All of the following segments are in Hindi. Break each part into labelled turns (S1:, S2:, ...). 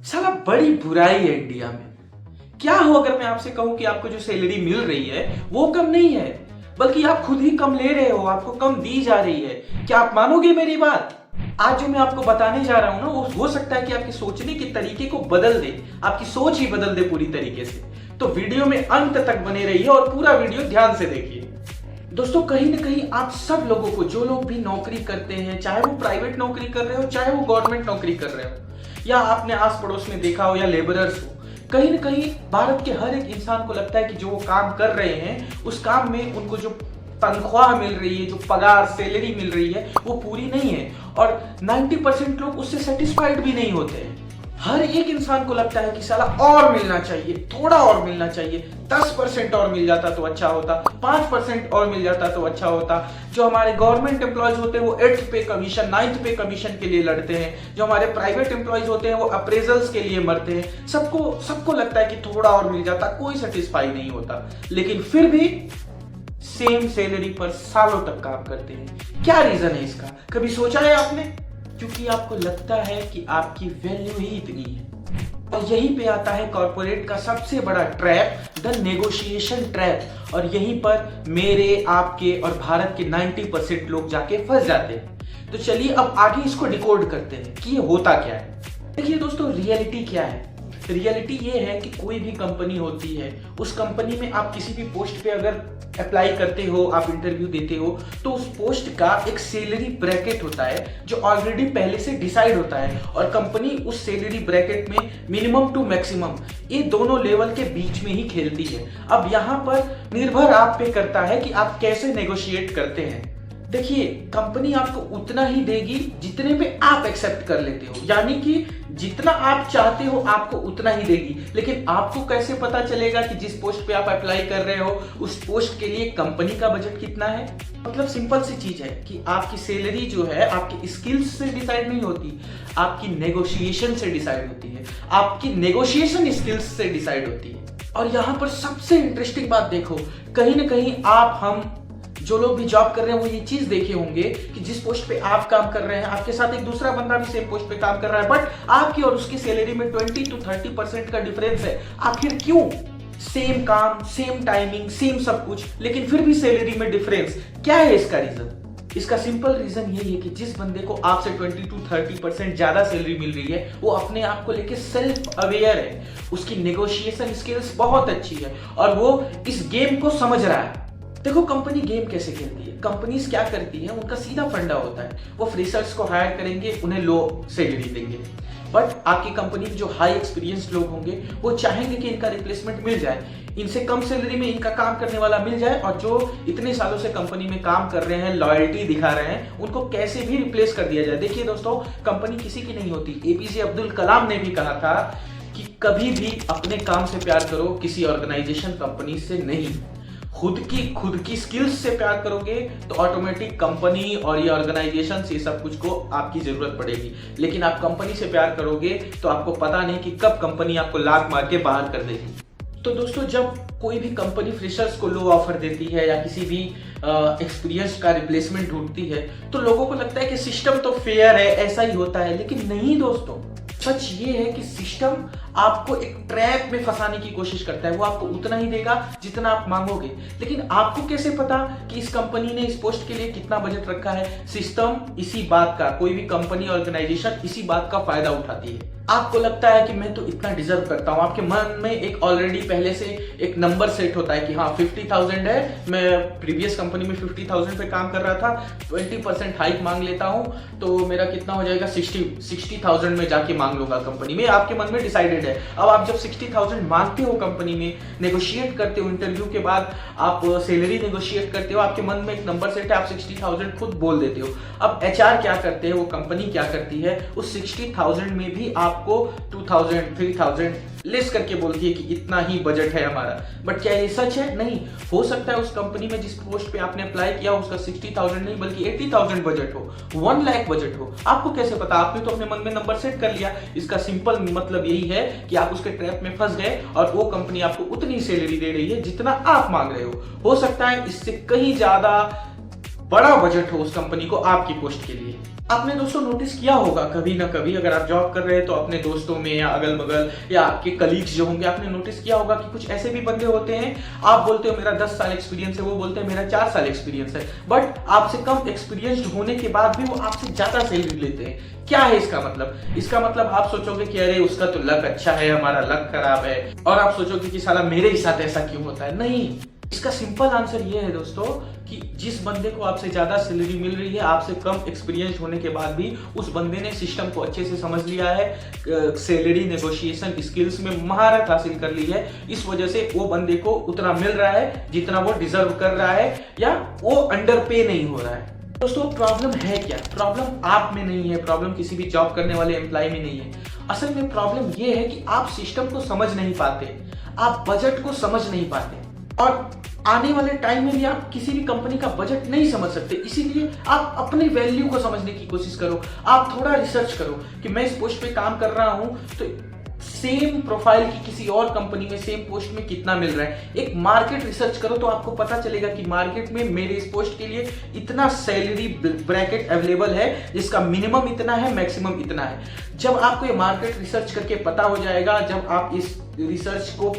S1: साला बड़ी बुराई है इंडिया में। क्या हो अगर मैं आपसे कहूं कि आपको जो सैलरी मिल रही है वो कम नहीं है, बल्कि आप खुद ही कम ले रहे हो, आपको कम दी जा रही है। क्या आप मानोगे मेरी बात? आज जो मैं आपको बताने जा रहा हूं ना, वो हो सकता है कि आपके सोचने के तरीके को बदल दे, आपकी सोच ही बदल दे पूरी तरीके से। तो वीडियो में अंत तक बने रहिए और पूरा वीडियो ध्यान से देखिए। दोस्तों, कहीं ना कहीं आप सब लोगों को, जो लोग भी नौकरी करते हैं, चाहे वो प्राइवेट नौकरी कर रहे हो चाहे वो गवर्नमेंट नौकरी कर रहे हो, या आपने आस पड़ोस में देखा हो या लेबरर्स हो, कहीं ना कहीं भारत के हर एक इंसान को लगता है कि जो वो काम कर रहे हैं उस काम में उनको जो तनख्वाह मिल रही है, जो पगार सैलरी मिल रही है, वो पूरी नहीं है। और 90% लोग उससे सेटिस्फाइड भी नहीं होते हैं। हर एक इंसान को लगता है कि साला और मिलना चाहिए, थोड़ा और मिलना चाहिए, 10% और मिल जाता तो अच्छा होता, 5% और मिल जाता तो अच्छा होता। जो हमारे गवर्नमेंट एम्प्लॉयज होते हैं वो 8th पे कमीशन, 9th पे कमीशन के लिए लड़ते हैं। जो हमारे प्राइवेट एम्प्लॉयज होते हैं वो अप्रेजल्स के लिए मरते हैं। सबको लगता है कि थोड़ा और मिल जाता, कोई सेटिस्फाई नहीं होता, लेकिन फिर भी सेम सैलरी पर सालों तक काम करते हैं। क्या रीजन है इसका? कभी सोचा है आपने? क्योंकि आपको लगता है कि आपकी वैल्यू ही इतनी है। और यहीं पे आता है कॉर्पोरेट का सबसे बड़ा ट्रैप, द नेगोशिएशन ट्रैप। और यहीं पर मेरे, आपके और भारत के 90% लोग जाके फंस जाते हैं। तो चलिए अब आगे इसको डिकोड करते हैं कि ये होता क्या है। देखिए दोस्तों, रियलिटी क्या है? रियलिटी ये है कि कोई भी कंपनी होती है, उस कंपनी में आप किसी भी पोस्ट पे अगर अप्लाई करते हो, आप इंटरव्यू देते हो, तो उस पोस्ट का एक सैलरी ब्रैकेट होता है जो ऑलरेडी पहले से डिसाइड होता है। और कंपनी उस सैलरी ब्रैकेट में मिनिमम टू मैक्सिमम, ये दोनों लेवल के बीच में ही खेलती है। अब यहाँ पर निर्भर आप पे करता है कि आप कैसे नेगोशिएट करते हैं। देखिए, कंपनी आपको उतना ही देगी जितने पे आप एक्सेप्ट कर लेते हो, यानी कि जितना आप चाहते हो आपको उतना ही देगी। लेकिन आपको कैसे पता चलेगा कि जिस पोस्ट पे आप अप्लाई कर रहे हो उस पोस्ट के लिए कंपनी का बजट कितना है? मतलब सिंपल सी चीज है कि आपकी सैलरी जो है आपकी स्किल्स से डिसाइड नहीं होती, आपकी नेगोशिएशन से डिसाइड होती है, आपकी नेगोशिएशन स्किल्स से डिसाइड होती है। और यहां पर सबसे इंटरेस्टिंग बात देखो, कहीं ना कहीं आप, हम जो लोग भी जॉब कर रहे हैं वो ये चीज देखे होंगे कि जिस पोस्ट पे आप काम कर रहे हैं, आपके साथ एक दूसरा बंदा भी सेम पोस्ट पे काम कर रहा है, बट आपकी और उसकी सैलरी में 20 to 30% का डिफरेंस है। आखिर क्यों? सेम काम, सेम टाइमिंग, सेम सब कुछ, लेकिन फिर भी सैलरी में डिफरेंस। क्या है इसका रीजन? इसका सिंपल रीजन यही है कि जिस बंदे को आपसे 20 to 30% ज्यादा सैलरी मिल रही है, वो अपने आप को लेके सेल्फ अवेयर है, उसकी नेगोशिएशन स्किल्स बहुत अच्छी है और वो इस गेम को समझ रहा है। देखो, कंपनी गेम कैसे खेलती है। कंपनीज क्या करती है, उनका सीधा फंडा होता है, वो फ्रेशर्स को हायर करेंगे, उन्हें लो सैलरी देंगे। बट आपकी कंपनी के जो हाई एक्सपीरियंस लोग होंगे वो चाहेंगे कि इनका रिप्लेसमेंट मिल जाए, इनसे कम सैलरी में इनका काम करने वाला मिल जाए, और जो इतने सालों से कंपनी में काम कर रहे हैं, लॉयल्टी दिखा रहे हैं, उनको कैसे भी रिप्लेस कर दिया जाए। देखिए दोस्तों, कंपनी किसी की नहीं होती। एपीजे अब्दुल कलाम ने भी कहा था कि कभी भी अपने काम से प्यार करो, किसी ऑर्गेनाइजेशन, कंपनी से नहीं। खुद की स्किल्स से प्यार करोगे तो ऑटोमेटिक कंपनी और ये ऑर्गेनाइजेशन ये सब कुछ को आपकी जरूरत पड़ेगी। लेकिन आप कंपनी से प्यार करोगे तो आपको पता नहीं कि कब कंपनी आपको लात मार के बाहर कर देगी। तो दोस्तों, जब कोई भी कंपनी फ्रेशर्स को लो ऑफर देती है या किसी भी एक्सपीरियंस का रिप्लेसमेंट ढूंढती है, तो लोगों को लगता है कि सिस्टम तो फेयर है, ऐसा ही होता है। लेकिन नहीं दोस्तों, सच ये है कि सिस्टम आपको एक ट्रैप में फंसाने की कोशिश करता है। वो आपको उतना ही देगा जितना आप मांगोगे, लेकिन आपको कैसे पता कि इस कंपनी ने इस पोस्ट के लिए कितना बजट रखा है? सिस्टम इसी बात का, कोई भी कंपनी, ऑर्गेनाइजेशन इसी बात का फायदा उठाती है। आपको लगता है कि मैं तो इतना डिजर्व करता हूं, आपके मन में एक ऑलरेडी पहले से एक नंबर सेट होता है कि हाँ 50,000 है, मैं प्रीवियस कंपनी में 50,000 पे काम कर रहा था, 20% हाइक मांग लेता हूं तो मेरा कितना हो जाएगा, 60,000 में जाके मांग लूंगा कंपनी में। आपके मन में डिसाइडेड है। अब आप जब 60,000 मांगते हो कंपनी में, नेगोशिएट करते हो, इंटरव्यू के बाद आप सैलरी नेगोशिएट करते हो, आपके मन में एक नंबर सेट है, आप 60,000 खुद बोल देते हो। अब एचआर क्या करते हैं, वो कंपनी क्या करती है, उस 60,000 में भी आपको 2,000, 3,000 लेस करके बोलती है कि इतना ही बजट है हमारा। बट क्या ये सच है? नहीं। हो सकता है उस कंपनी में जिस पोस्ट पे आपने अप्लाई किया उसका 60,000 नहीं बल्कि 80,000 बजट हो, 1 लाख बजट हो। आपको कैसे पता? आपने तो अपने मन में नंबर सेट कर लिया। इसका सिंपल मतलब यही है कि आप उसके ट्रैप में फंस गए और वो कंपनी आपको उतनी सैलरी दे रही है जितना आप मांग रहे हो सकता है इससे कहीं ज्यादा बड़ा बजट हो उस कंपनी को आपकी पोस्ट के लिए। आपने दोस्तों नोटिस किया होगा कभी ना कभी, अगर आप जॉब कर रहे हैं तो अपने दोस्तों में या अगल बगल या आपके कलीग्स जो होंगे, आपने नोटिस किया होगा कि कुछ ऐसे भी बंदे होते हैं, आप बोलते हो मेरा 10 साल एक्सपीरियंस है, वो बोलते हैं मेरा 4 साल एक्सपीरियंस है, बट आपसे कम एक्सपीरियंस्ड होने के बाद भी वो आपसे ज्यादा सैलरी लेते हैं। क्या है इसका मतलब? इसका मतलब आप सोचोगे कि अरे उसका तो लक अच्छा है, हमारा लक खराब है, और आप सोचोगे कि साला मेरे ही साथ ऐसा क्यों होता है। नहीं, इसका सिंपल आंसर ये है दोस्तों कि जिस बंदे को आपसे ज्यादा सैलरी मिल रही है, आपसे कम एक्सपीरियंस होने के बाद भी उस बंदे ने सिस्टम को अच्छे से समझ लिया है, सैलरी नेगोशिएशन स्किल्स में महारत हासिल कर ली है, इस वजह से वो बंदे को उतना मिल रहा है जितना वो डिजर्व कर रहा है, या वो अंडर पे नहीं हो रहा है। दोस्तों प्रॉब्लम है क्या? प्रॉब्लम आप में नहीं है, प्रॉब्लम किसी भी जॉब करने वाले एम्प्लॉय में नहीं है। असल में प्रॉब्लम ये है कि आप सिस्टम को समझ नहीं पाते, आप बजट को समझ नहीं पाते, और आने वाले टाइम में भी आप किसी भी कंपनी का बजट नहीं समझ सकते। इसीलिए आप अपनी वैल्यू को समझने की कोशिश करो। आप थोड़ा रिसर्च करो कि मैं इस पोस्ट पे काम कर रहा हूं तो सेम प्रोफाइल की किसी और कंपनी में सेम पोस्ट में कितना मिल रहा है। एक मार्केट रिसर्च करो तो आपको पता चलेगा कि मार्केट में मेरे इस पोस्ट के लिए इतना सैलरी ब्रैकेट अवेलेबल है, जिसका मिनिमम इतना है, मैक्सिमम इतना है। जब आपको ये मार्केट रिसर्च करके पता हो जाएगा, जब आप इस रिसर्च को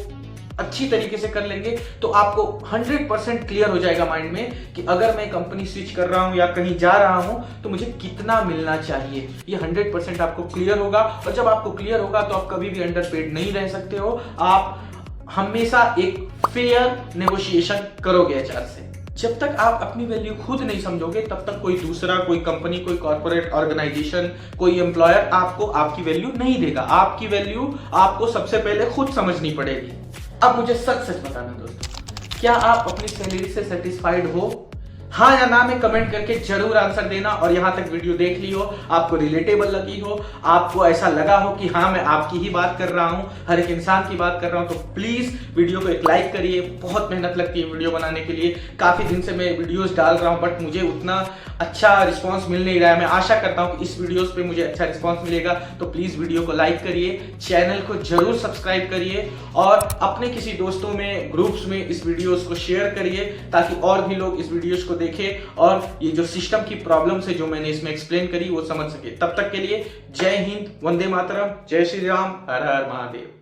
S1: अच्छी तरीके से कर लेंगे तो आपको 100% क्लियर हो जाएगा माइंड में कि अगर मैं कंपनी स्विच कर रहा हूं या कहीं जा रहा हूं तो मुझे कितना मिलना चाहिए। ये 100% आपको क्लियर होगा, और जब आपको क्लियर होगा तो आप कभी भी अंडरपेड नहीं रह सकते हो। आप हमेशा एक फेयर नेगोशिएशन करोगे एचआर से। जब तक आप अपनी वैल्यू खुद नहीं समझोगे तब तक कोई दूसरा, कोई कंपनी, कोई कॉर्पोरेट ऑर्गेनाइजेशन, कोई एम्प्लॉयर आपको आपकी वैल्यू नहीं देगा। आपकी वैल्यू आपको सबसे पहले खुद समझनी पड़ेगी। अब मुझे सच सच बताना दोस्तों, क्या आप अपनी सैलरी से सेटिस्फाइड हो? हाँ या ना में कमेंट करके जरूर आंसर देना। और यहां तक वीडियो देख ली हो, आपको रिलेटेबल लगी हो, आपको ऐसा लगा हो कि हाँ मैं आपकी ही बात कर रहा हूं, हर एक इंसान की बात कर रहा हूं, तो प्लीज वीडियो को एक लाइक करिए। बहुत मेहनत लगती है वीडियो बनाने के लिए, काफी दिन से मैं वीडियोस डाल रहा हूं बट मुझे उतना अच्छा रिस्पॉन्स मिल नहीं रहा है। मैं आशा करता हूं कि इस वीडियोस पे मुझे अच्छा रिस्पॉन्स मिलेगा, तो प्लीज वीडियो को लाइक करिए, चैनल को जरूर सब्सक्राइब करिए, और अपने किसी दोस्तों में, ग्रुप्स में इस वीडियोस को शेयर करिए ताकि और भी लोग इस वीडियोस को देखें और ये जो सिस्टम की प्रॉब्लम्स है जो मैंने इसमें एक्सप्लेन करी वो समझ सके। तब तक के लिए जय हिंद, वंदे मातरम, जय श्री राम, हर हर महादेव।